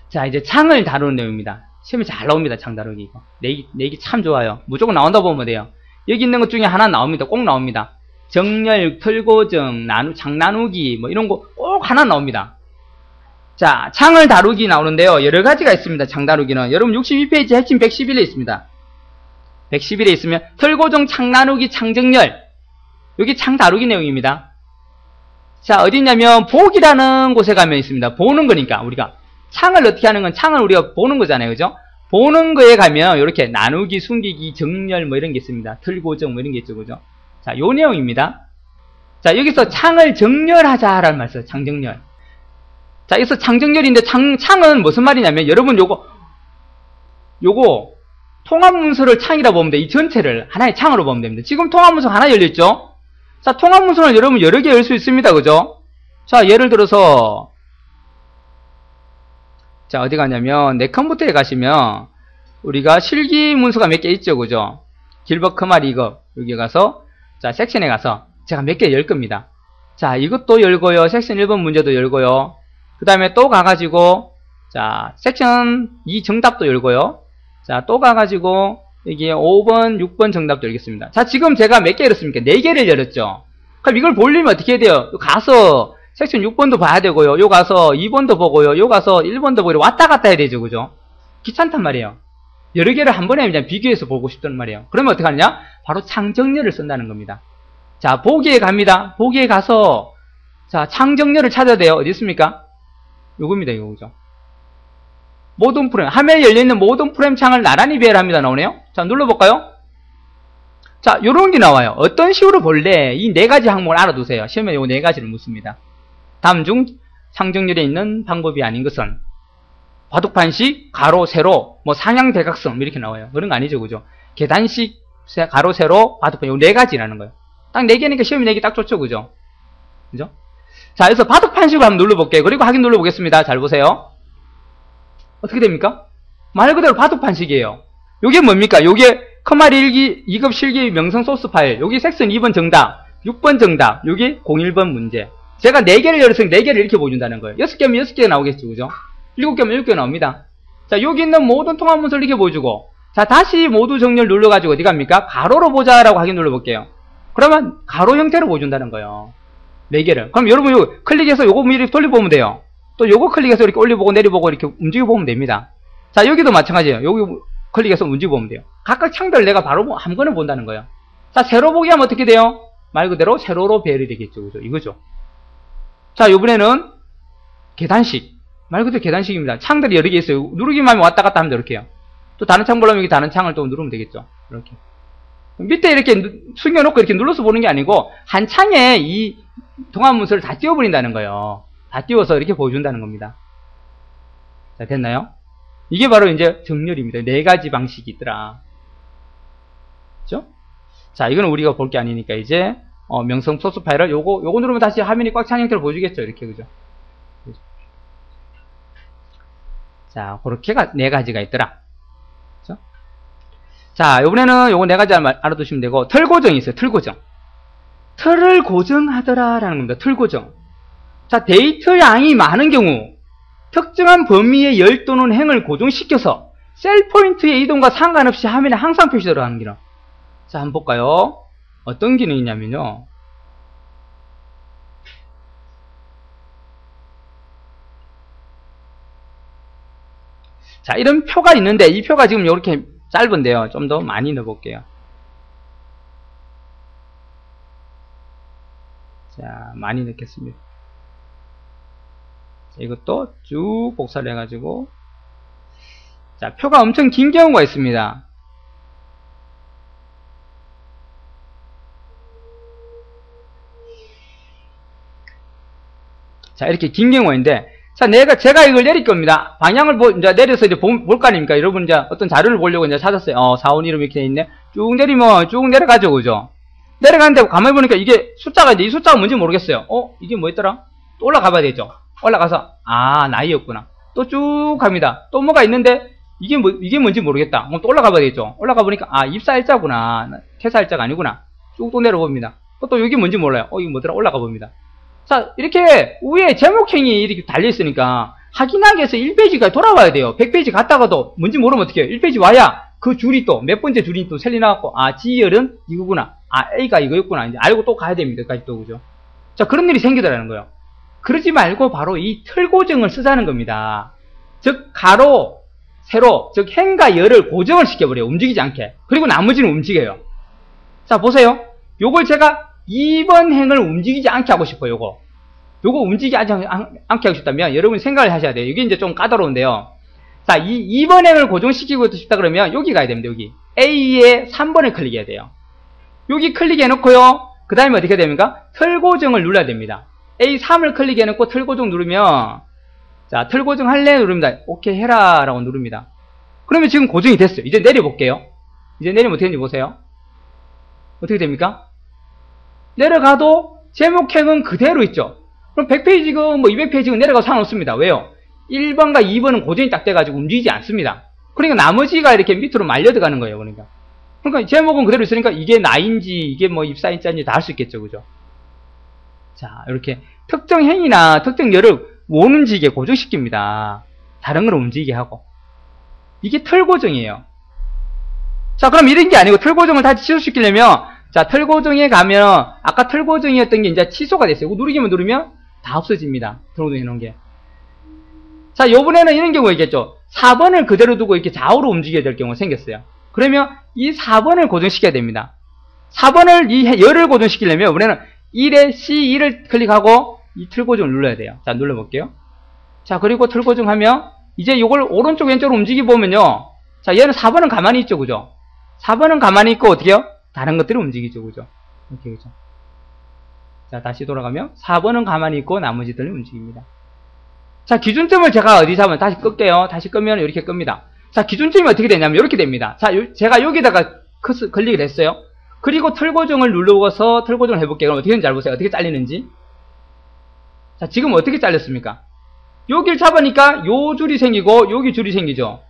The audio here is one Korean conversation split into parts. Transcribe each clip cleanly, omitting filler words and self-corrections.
자, 이제 창을 다루는 내용입니다. 시험에 잘 나옵니다. 창 다루기 이거. 내기 참 좋아요. 무조건 나온다 보면 돼요. 여기 있는 것 중에 하나 나옵니다. 꼭 나옵니다. 정렬, 틀고정, 창 나누기 뭐 이런 거 꼭 하나 나옵니다. 자, 창을 다루기 나오는데요. 여러 가지가 있습니다. 창 다루기는. 여러분 62페이지 핵심 111에 있습니다. 111에 있으면 틀고정, 창 나누기, 창 정렬. 여기 창 다루기 내용입니다. 자, 어디냐면 보기라는 곳에 가면 있습니다. 보는 거니까 우리가 창을 어떻게 하는 건 창을 우리가 보는 거잖아요. 그죠? 보는 거에 가면 이렇게 나누기, 숨기기, 정렬 뭐 이런 게 있습니다. 틀고정 뭐 이런 게 있죠. 그죠? 자, 요 내용입니다. 자, 여기서 창을 정렬하자라는 말 써요. 창정렬. 자, 여기서 창정렬인데 창은 무슨 말이냐면 여러분 요거 통합문서를 창이라 보면 돼. 이 전체를 하나의 창으로 보면 됩니다. 지금 통합문서 하나 열려있죠? 자, 통합문서는 여러분 여러 개 열 수 있습니다. 그죠? 자, 예를 들어서 자, 어디 가냐면 내 컴퓨터에 가시면 우리가 실기 문서가 몇 개 있죠. 그죠? 길버 크마리 이거 여기 가서 자, 섹션에 가서 제가 몇 개 열 겁니다. 자, 이것도 열고요. 섹션 1번 문제도 열고요. 그 다음에 또 가가지고 자, 섹션 2 정답도 열고요. 자, 또 가가지고 여기 5번, 6번 정답도 열겠습니다. 자, 지금 제가 몇 개 열었습니까? 4개를 열었죠. 그럼 이걸 보려면 어떻게 해야 돼요? 가서 섹션 6번도 봐야 되고요. 요 가서 2번도 보고요. 요 가서 1번도 보고 왔다 갔다 해야 되죠. 그죠? 귀찮단 말이에요. 여러 개를 한 번에 그냥 비교해서 보고 싶단 말이에요. 그러면 어떻게 하느냐? 바로 창정렬을 쓴다는 겁니다. 자, 보기에 갑니다. 보기에 가서 자, 창정렬을 찾아야 돼요. 어디 있습니까? 요겁니다. 이거죠. 모든 프레임, 화면에 열려있는 모든 프레임 창을 나란히 배열합니다. 나오네요. 자, 눌러볼까요? 자, 요런 게 나와요. 어떤 식으로 볼래? 이 4가지 항목을 알아두세요. 시험에 요 4가지를 묻습니다. 다음 중 창정렬에 있는 방법이 아닌 것은 바둑판식, 가로, 세로, 뭐 상향, 대각선 이렇게 나와요. 그런 거 아니죠. 그죠? 계단식, 가로, 세로, 바둑판 요 4가지라는 거예요. 딱 4개니까 시험이 내기 딱 좋죠. 그죠? 그죠? 자, 그래서 바둑판식을 한번 눌러볼게요. 그리고 확인 눌러보겠습니다. 잘 보세요. 어떻게 됩니까? 말 그대로 바둑판식이에요. 요게 뭡니까? 요게 커마리 1기 2급 실기 명성 소스 파일. 여기 섹션 2번 정답, 6번 정답, 여기 01번 문제. 제가 4개를 열었으니 4개를 이렇게 보여준다는 거예요. 6개면 6개가 나오겠죠. 그죠? 7개면 7개가 나옵니다. 자, 여기 있는 모든 통합문서를 이렇게 보여주고, 자, 다시 모두 정렬 눌러가지고 어디 갑니까? 가로로 보자라고 확인 눌러볼게요. 그러면 가로 형태로 보여준다는 거예요. 4개를. 그럼 여러분 요거 클릭해서 요거 미리 돌려보면 돼요. 또 요거 클릭해서 이렇게 올려보고 내려보고 이렇게 움직여보면 됩니다. 자, 여기도 마찬가지예요. 여기 클릭해서 움직여보면 돼요. 각각 창들 내가 바로 한 번에 본다는 거예요. 자, 세로 보기 하면 어떻게 돼요? 말 그대로 세로로 배열이 되겠죠. 그죠? 이거죠. 자, 요번에는 계단식. 말 그대로 계단식입니다. 창들이 여러 개 있어요. 누르기만 하면 왔다 갔다 하면 이렇게요. 또 다른 창 보려면 여기 다른 창을 또 누르면 되겠죠. 이렇게. 밑에 이렇게 숨겨놓고 이렇게 눌러서 보는 게 아니고, 한 창에 이 통합문서를 다 띄워버린다는 거예요. 다 띄워서 이렇게 보여준다는 겁니다. 자, 됐나요? 이게 바로 이제 정렬입니다. 4가지 방식이 있더라. 그죠? 자, 이거는 우리가 볼 게 아니니까 이제, 명성 소스 파일을 요거 누르면 다시 화면이 꽉 찬 형태로 보여주겠죠. 이렇게, 그죠? 자, 그렇게가 4가지가 있더라. 그죠? 자, 요번에는 요거 4가지 알아두시면 되고, 틀 고정이 있어요. 틀 고정. 틀을 고정하더라 라는 겁니다. 틀 고정. 자, 데이터 양이 많은 경우 특정한 범위의 열 또는 행을 고정시켜서 셀 포인트의 이동과 상관없이 화면에 항상 표시되도록 하는 기능. 자, 한번 볼까요? 어떤 기능이냐면요. 자, 이런 표가 있는데 이 표가 지금 이렇게 짧은데요. 좀 더 많이 넣어볼게요. 자, 많이 넣겠습니다. 자, 이것도 쭉 복사를 해가지고, 자, 표가 엄청 긴 경우가 있습니다. 자, 이렇게 긴 경우인데, 자, 제가 이걸 내릴 겁니다. 방향을 이제 내려서 이제 볼 거 아닙니까? 여러분 이제 어떤 자료를 보려고 이제 찾았어요. 4원 이름 이렇게 돼 있네. 쭉 내리면 쭉 내려가죠, 그죠? 내려가는데 가만히 보니까 이게 숫자가 이제 이 숫자가 뭔지 모르겠어요. 이게 뭐였더라? 또 올라가 봐야 되죠. 올라가서, 나이였구나. 또 쭉 갑니다. 또 뭐가 있는데, 이게 뭔지 모르겠다. 그럼 또 올라가 봐야 되죠. 올라가 보니까, 입사일자구나. 퇴사일자가 아니구나. 쭉 또 내려봅니다. 또 이게 뭔지 몰라요. 이게 뭐더라? 올라가 봅니다. 자, 이렇게 위에 제목행이 이렇게 달려있으니까 확인하기 위해서 1페이지까지 돌아와야 돼요. 100페이지 갔다가도 뭔지 모르면 어떻게 해요? 1페이지 와야 그 줄이 또 몇 번째 줄이 또 셀리 나왔고, 아, G열은 이거구나. 아, A가 이거였구나. 이제 알고 또 가야 됩니다. 여기까지 또, 그죠? 자, 그런 일이 생기더라는 거예요. 그러지 말고 바로 이 틀고정을 쓰자는 겁니다. 즉, 가로, 세로, 즉, 행과 열을 고정을 시켜버려요. 움직이지 않게. 그리고 나머지는 움직여요. 자, 보세요. 요걸 제가 2번 행을 움직이지 않게 하고 싶어요, 요거 움직이지 않게 하고 싶다면 여러분이 생각을 하셔야 돼요. 이게 이제 좀 까다로운데요. 자, 2번 행을 고정시키고 싶다 그러면 여기 가야 됩니다, 여기. A에 3번을 클릭해야 돼요. 여기 클릭해 놓고요. 그 다음에 어떻게 됩니까? 틀 고정을 눌러야 됩니다. A3을 클릭해 놓고 틀 고정 누르면, 자, 틀 고정 할래? 누릅니다. 오케이 해라 라고 누릅니다. 그러면 지금 고정이 됐어요. 이제 내려볼게요. 이제 내리면 어떻게 되는지 보세요. 어떻게 됩니까? 내려가도 제목행은 그대로 있죠. 그럼 100페이지고 뭐 200페이지고 내려가도 상관없습니다. 왜요? 1번과 2번은 고정이 딱 돼가지고 움직이지 않습니다. 그러니까 나머지가 이렇게 밑으로 말려 들어가는 거예요. 그러니까 제목은 그대로 있으니까 이게 나인지 이게 뭐 입사인자인지 다 할 수 있겠죠. 그죠? 자, 이렇게 특정 행위나 특정 열을 못 움직이게 고정시킵니다. 다른 걸 움직이게 하고. 이게 틀 고정이에요. 자, 그럼 이런 게 아니고 틀 고정을 다시 취소시키려면, 자, 틀 고정에 가면 아까 틀 고정이었던 게 이제 취소가 됐어요. 이거 누르면 다 없어집니다. 틀 고정 해놓은 게. 자, 요번에는 이런 경우가 있겠죠. 4번을 그대로 두고 이렇게 좌우로 움직여야 될 경우가 생겼어요. 그러면 이 4번을 고정시켜야 됩니다. 4번을 이 열을 고정시키려면 이번에는 1에 C2를 클릭하고 이 틀 고정을 눌러야 돼요. 자, 눌러볼게요. 자, 그리고 틀 고정하면 이제 이걸 오른쪽 왼쪽으로 움직여보면요. 자, 얘는 4번은 가만히 있죠. 그죠? 4번은 가만히 있고 어떻게 해요? 다른 것들이 움직이죠. 그죠? 이렇게, 그죠? 자, 다시 돌아가면 4번은 가만히 있고 나머지들은 움직입니다. 자, 기준점을 제가 어디서 하면 다시 끌게요. 다시 끄면 이렇게 끕니다. 자, 기준점이 어떻게 되냐면 이렇게 됩니다. 자, 제가 여기다가 클릭을 했어요. 그리고 틀 고정을 눌러서 틀 고정을 해볼게요. 그럼 어떻게 되는지 잘 보세요. 어떻게 잘리는지. 자, 지금 어떻게 잘렸습니까? 여기를 잡으니까 요 줄이 생기고 여기 줄이 생기죠.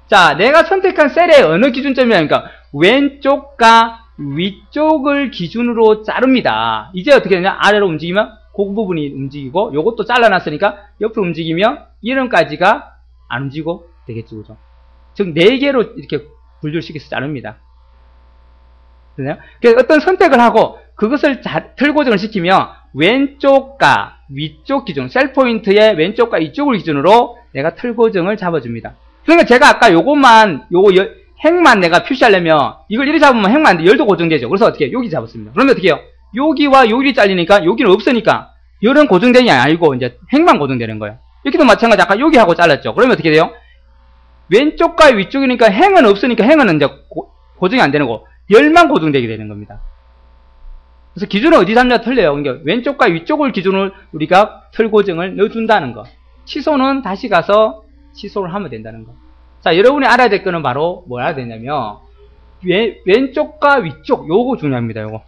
자, 내가 선택한 셀의 어느 기준점이냐니까 왼쪽과 위쪽을 기준으로 자릅니다. 이제 어떻게 되냐? 아래로 움직이면 그 부분이 움직이고 요것도 잘라놨으니까 옆으로 움직이면 이런까지가 안 움직이고 되겠죠. 그죠? 즉 4개로 이렇게 분류시켜서 자릅니다. 그래서 어떤 선택을 하고 그것을 틀 고정을 시키면 왼쪽과 위쪽 기준, 셀 포인트의 왼쪽과 위쪽을 기준으로 내가 틀 고정을 잡아줍니다. 그러니까 제가 아까 요것만, 행만 내가 표시하려면 이걸 이렇게 잡으면 행만 안 돼. 열도 고정되죠. 그래서 어떻게 해요? 여기 잡았습니다. 그러면 어떻게 해요? 여기와 여기 잘리니까 여기는 없으니까 열은 고정되는 게 아니고 이제 행만 고정되는 거예요. 이렇게도 마찬가지 아까 여기하고 잘랐죠. 그러면 어떻게 돼요? 왼쪽과 위쪽이니까 행은 없으니까 행은 이제 고정이 안 되는 거고 열만 고정되게 되는 겁니다. 그래서 기준은 어디 잡냐 틀려요. 그러니까 왼쪽과 위쪽을 기준으로 우리가 틀 고정을 넣어준다는 거. 취소는 다시 가서 취소를 하면 된다는 거. 자, 여러분이 알아야 될 거는 바로 뭘 알아야 되냐면 왼쪽과 위쪽 요거 중요합니다. 요거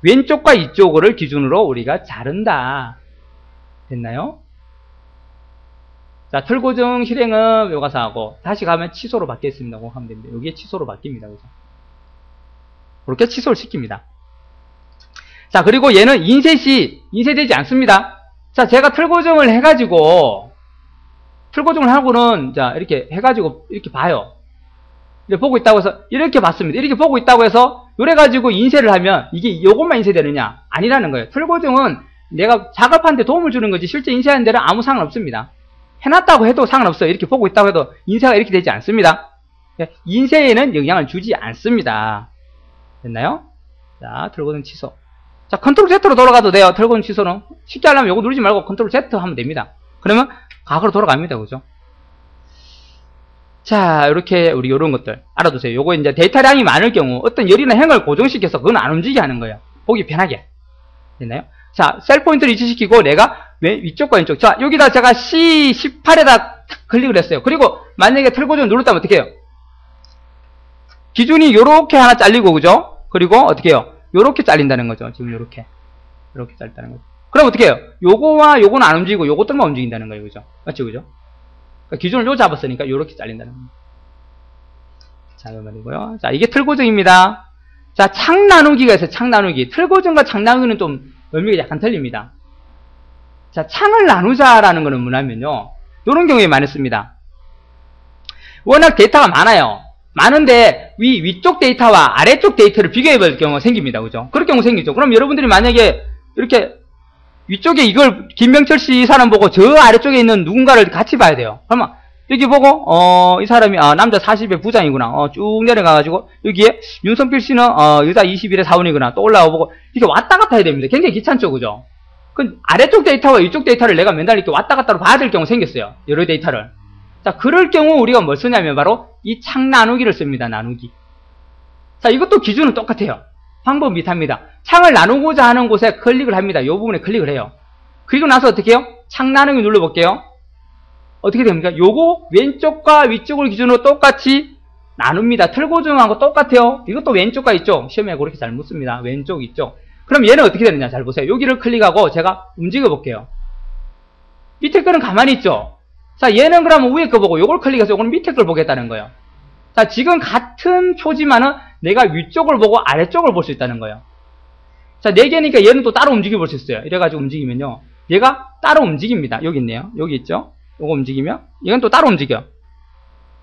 왼쪽과 위쪽을 기준으로 우리가 자른다. 됐나요? 자, 틀 고정 실행은 요 가서 하고 다시 가면 취소로 바뀌었습니다. 그거 하면 됩니다. 여기에 취소로 바뀝니다. 그죠? 그렇게 취소를 시킵니다. 자, 그리고 얘는 인쇄되지 않습니다. 자, 제가 틀 고정을 해가지고 틀 고정을 하고는 자 이렇게 해가지고 이렇게 봐요. 이렇게 보고 있다고 해서 이렇게 봤습니다. 이렇게 보고 있다고 해서 이래가지고 인쇄를 하면 이게 요것만 인쇄되느냐? 아니라는 거예요. 틀 고정은 내가 작업하는데 도움을 주는 거지 실제 인쇄하는 데는 아무 상관없습니다. 해놨다고 해도 상관없어요. 이렇게 보고 있다고 해도 인쇄가 이렇게 되지 않습니다. 인쇄에는 영향을 주지 않습니다. 됐나요? 자, 틀 고정 취소. 자, 컨트롤 Z로 돌아가도 돼요. 틀 고정 취소는. 쉽게 하려면 요거 누르지 말고 컨트롤 Z 하면 됩니다. 그러면 과거로 돌아갑니다. 그죠? 자, 이렇게 우리 요런 것들 알아두세요. 요거 이제 데이터량이 많을 경우 어떤 열이나 행을 고정시켜서 그건 안 움직이게 하는 거예요. 보기 편하게. 됐나요? 자, 셀 포인트를 위치시키고 내가 위쪽과 왼쪽. 자, 여기다 제가 C18에다 클릭을 했어요. 그리고 만약에 틀 고정을 눌렀다면 어떻게 해요? 기준이 요렇게 하나 잘리고, 그죠? 그리고 어떻게 해요? 요렇게 잘린다는 거죠. 지금 요렇게 잘린다는 거죠. 그럼 어떻게 해요? 요거와 요거는 안 움직이고 요것들만 움직인다는 거예요. 그죠? 맞죠? 그죠? 그러니까 기준을 요 잡았으니까 요렇게 잘린다는 거예요. 자, 이 말이고요. 자, 이게 틀 고정입니다. 자, 창 나누기가 있어요. 창 나누기. 틀 고정과 창 나누기는 좀 의미가 약간 틀립니다. 자, 창을 나누자라는 거는 뭐냐면요. 이런 경우에 많이 씁니다. 워낙 데이터가 많아요. 많은데 위쪽 데이터와 아래쪽 데이터를 비교해 볼 경우가 생깁니다. 그죠? 그럴 경우 생기죠. 그럼 여러분들이 만약에 이렇게 위쪽에 이걸 김명철 씨 이 사람 보고 저 아래쪽에 있는 누군가를 같이 봐야 돼요. 그러면 여기 보고 이 사람이 남자 40의 부장이구나. 쭉 내려가가지고 여기에 윤성필 씨는 여자 21의 사원이구나. 또 올라와 보고 이렇게 왔다 갔다 해야 됩니다. 굉장히 귀찮죠, 그죠? 그 아래쪽 데이터와 위쪽 데이터를 내가 맨날 이렇게 왔다 갔다로 봐야 될 경우 생겼어요. 여러 데이터를. 자, 그럴 경우 우리가 뭘 쓰냐면 바로 이 창 나누기를 씁니다. 나누기. 자, 이것도 기준은 똑같아요. 방법은 비슷합니다. 창을 나누고자 하는 곳에 클릭을 합니다. 이 부분에 클릭을 해요. 그리고 나서 어떻게 해요? 창 나누기 눌러볼게요. 어떻게 됩니까? 요거 왼쪽과 위쪽을 기준으로 똑같이 나눕니다. 틀고정하고 똑같아요. 이것도 왼쪽과 이쪽. 시험에 그렇게 잘 못 씁니다. 왼쪽, 이쪽. 그럼 얘는 어떻게 되느냐? 잘 보세요. 여기를 클릭하고 제가 움직여 볼게요. 밑에 거는 가만히 있죠? 자, 얘는 그러면 위에 거 보고 요걸 클릭해서 요거는 밑에 걸 보겠다는 거예요. 자, 지금 같은 표지만은 내가 위쪽을 보고 아래쪽을 볼 수 있다는 거예요. 자, 4개니까 얘는 또 따로 움직여 볼 수 있어요. 이래가지고 움직이면요. 얘가 따로 움직입니다. 여기 있네요. 여기 있죠? 요거 움직이면 이건 또 따로 움직여.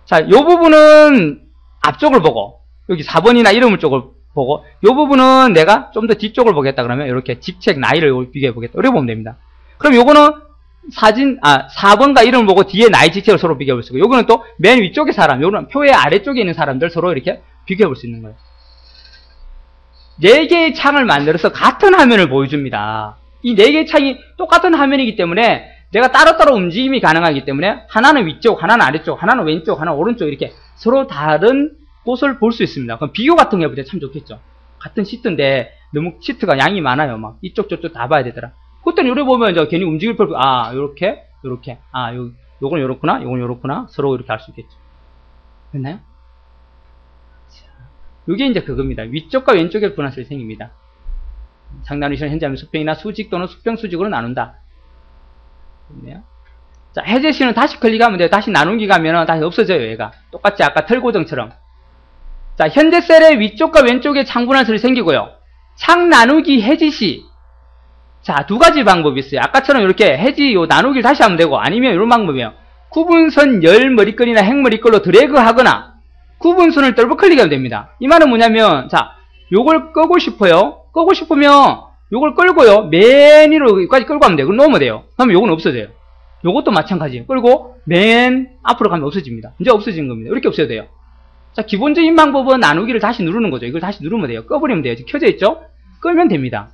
자, 요 부분은 앞쪽을 보고 여기 4번이나 이름 쪽을 보고 요 부분은 내가 좀 더 뒤쪽을 보겠다 그러면 이렇게 직책 나이를 비교해 보겠다. 이렇게 보면 됩니다. 그럼 요거는 4번과 이름을 보고 뒤에 나이 직책을 서로 비교해 볼 수 있고 요거는 또 맨 위쪽의 사람, 요거는 표의 아래쪽에 있는 사람들 서로 이렇게 비교해 볼 수 있는 거예요. 4개의 창을 만들어서 같은 화면을 보여줍니다. 이 4개의 창이 똑같은 화면이기 때문에 내가 따로따로 움직임이 가능하기 때문에 하나는 위쪽, 하나는 아래쪽, 하나는 왼쪽, 하나는 오른쪽 이렇게 서로 다른 곳을 볼 수 있습니다. 그럼 비교 같은 거 해볼 때 참 좋겠죠. 같은 시트인데 너무 시트가 양이 많아요. 막 이쪽 저쪽 다 봐야 되더라. 그때는 요래 보면 이제 괜히 움직일 걸 요렇게 요건 요렇구나, 요건 요렇구나 서로 이렇게 알 수 있겠죠. 됐나요? 자, 요게 이제 그겁니다. 위쪽과 왼쪽의 분할설이 생깁니다. 창나누기는 현재하면 수평이나 수직 또는 수평 수직으로 나눈다. 됐네요. 자, 해제시는 다시 클릭하면 돼요. 다시 나누기 가면은 다시 없어져요, 얘가. 똑같이 아까 틀고정처럼. 자, 현재 셀의 위쪽과 왼쪽에 창분할설이 생기고요. 창 나누기 해지시. 자, 두 가지 방법이 있어요. 아까처럼 이렇게 해지, 나누기를 다시 하면 되고, 아니면 이런 방법이에요. 구분선 열 머리끈이나 행머리끈로 드래그 하거나, 구분선을 더블 클릭하면 됩니다. 이 말은 뭐냐면, 자, 요걸 끄고 싶어요. 끄고 싶으면, 요걸 끌고요. 맨 위로까지 끌고 가면 돼요. 그럼 놓으면 돼요. 그러면 요건 없어져요. 요것도 마찬가지예요. 끌고, 맨 앞으로 가면 없어집니다. 이제 없어진 겁니다. 이렇게 없어야 돼요. 자, 기본적인 방법은 나누기를 다시 누르는 거죠. 이걸 다시 누르면 돼요. 꺼버리면 돼요. 지금 켜져 있죠? 끄면 됩니다.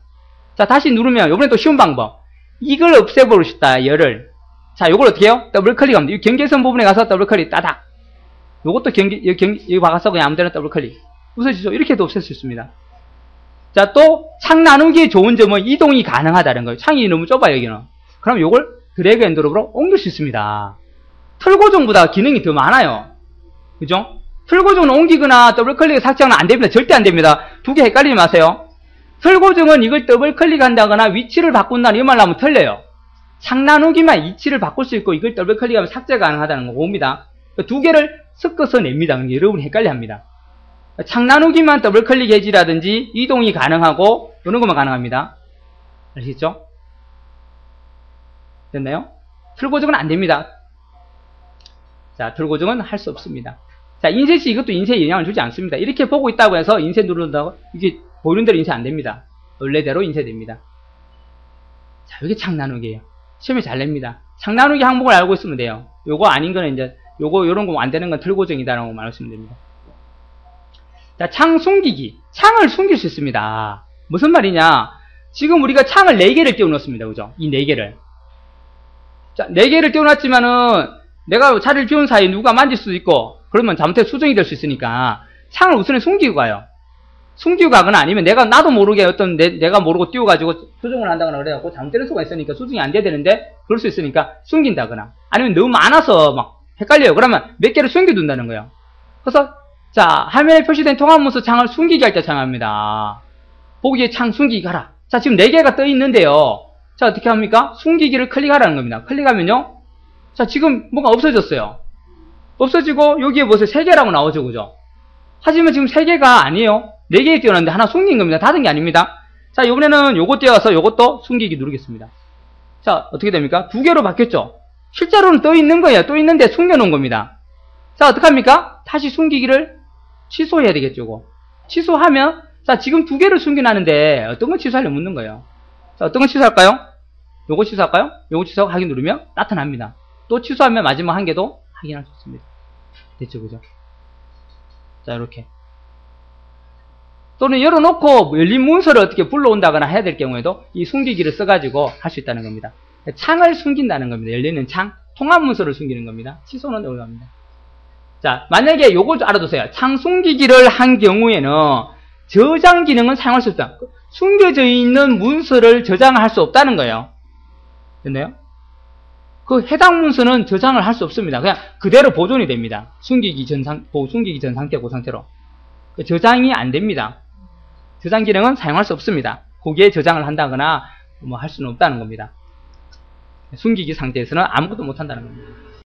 자, 다시 누르면, 요번에 또 쉬운 방법. 이걸 없애버리고 싶다, 열을. 자, 요걸 어떻게 해요? 더블 클릭하면 돼요. 이 경계선 부분에 가서 더블 클릭, 따닥. 요것도 여기 박아서 그냥 아무 데나 더블 클릭. 없어지죠? 이렇게도 없앨 수 있습니다. 자, 또, 창 나누기의 좋은 점은 이동이 가능하다는 거예요. 창이 너무 좁아요, 여기는. 그럼 요걸 드래그 앤 드롭으로 옮길 수 있습니다. 틀고정보다 기능이 더 많아요. 그죠? 틀고정은 옮기거나 더블 클릭 삭제하면 안 됩니다. 절대 안 됩니다. 두 개 헷갈리지 마세요. 틀고정은 이걸 더블 클릭한다거나 위치를 바꾼다는 이 말로 하면 틀려요. 창 나누기만 위치를 바꿀 수 있고 이걸 더블 클릭하면 삭제 가능하다는 거 봅니다. 두 개를 섞어서 냅니다. 여러분이 헷갈려 합니다. 창 나누기만 더블 클릭 해지라든지 이동이 가능하고 이런 것만 가능합니다. 아시겠죠? 됐나요? 틀고정은 안 됩니다. 자, 틀고정은 할 수 없습니다. 자, 인쇄시 이것도 인쇄에 영향을 주지 않습니다. 이렇게 보고 있다고 해서 인쇄 누른다고 이게 보이는 대로 인쇄 안 됩니다. 원래대로 인쇄됩니다. 자, 이게 창 나누기예요. 시험에 잘 냅니다. 창 나누기 항목을 알고 있으면 돼요. 요거 아닌 거는 이제 요런 거 안 되는 건 틀고정이다라고 말하시면 됩니다. 자, 창 숨기기. 창을 숨길 수 있습니다. 무슨 말이냐? 지금 우리가 창을 4개를 띄워놓습니다. 그죠? 이 4개를. 자, 4개를 띄워놨지만은 내가 자리를 비운 사이에 누가 만질 수도 있고 그러면 잘못해서 수정이 될 수 있으니까 창을 우선에 숨기고 가요. 숨기고 가거나 아니면 나도 모르게 내가 모르고 띄워가지고 수정을 한다거나 그래갖고 잘못될 수가 있으니까 수정이 안 돼야 되는데 그럴 수 있으니까 숨긴다거나 아니면 너무 많아서 막 헷갈려요. 그러면 몇 개를 숨겨둔다는 거예요. 그래서 자, 화면에 표시된 통합문서 창을 숨기기 할 때 사용합니다. 보기에 창 숨기기 하라. 자, 지금 4개가 떠 있는데요. 자, 어떻게 합니까? 숨기기를 클릭하라는 겁니다. 클릭하면요. 자, 지금 뭔가 없어졌어요. 없어지고 여기에 보세요. 3개라고 나오죠. 그죠? 하지만 지금 3개가 아니에요. 4개에 띄워놨는데 하나 숨긴 겁니다. 닫은 게 아닙니다. 자, 이번에는 요거 띄워서 요것도 숨기기 누르겠습니다. 자, 어떻게 됩니까? 두 개로 바뀌었죠? 실제로는 떠 있는 거예요. 떠 있는데 숨겨놓은 겁니다. 자, 어떡합니까? 다시 숨기기를 취소해야 되겠죠, 이거. 취소하면, 자, 지금 두 개를 숨겨놨는데, 어떤 건 취소하려면 묻는 거예요. 자, 어떤 건 취소할까요? 요거 취소할까요? 요거 취소하고 확인 누르면 나타납니다. 또 취소하면 마지막 한 개도 확인할 수 있습니다. 됐죠, 그죠? 자, 이렇게. 또는 열어놓고 열린 문서를 어떻게 불러온다거나 해야 될 경우에도 이 숨기기를 써가지고 할 수 있다는 겁니다. 창을 숨긴다는 겁니다. 열리는 창, 통합 문서를 숨기는 겁니다. 취소는 올라갑니다. 자, 만약에 요걸 알아두세요. 창 숨기기를 한 경우에는 저장 기능은 사용할 수 없다. 숨겨져 있는 문서를 저장할 수 없다는 거예요. 됐나요? 그 해당 문서는 저장을 할 수 없습니다. 그냥 그대로 보존이 됩니다. 숨기기 전 상태, 그 상태로. 저장이 안 됩니다. 저장 기능은 사용할 수 없습니다. 거기에 저장을 한다거나 뭐 할 수는 없다는 겁니다. 숨기기 상태에서는 아무것도 못 한다는 겁니다.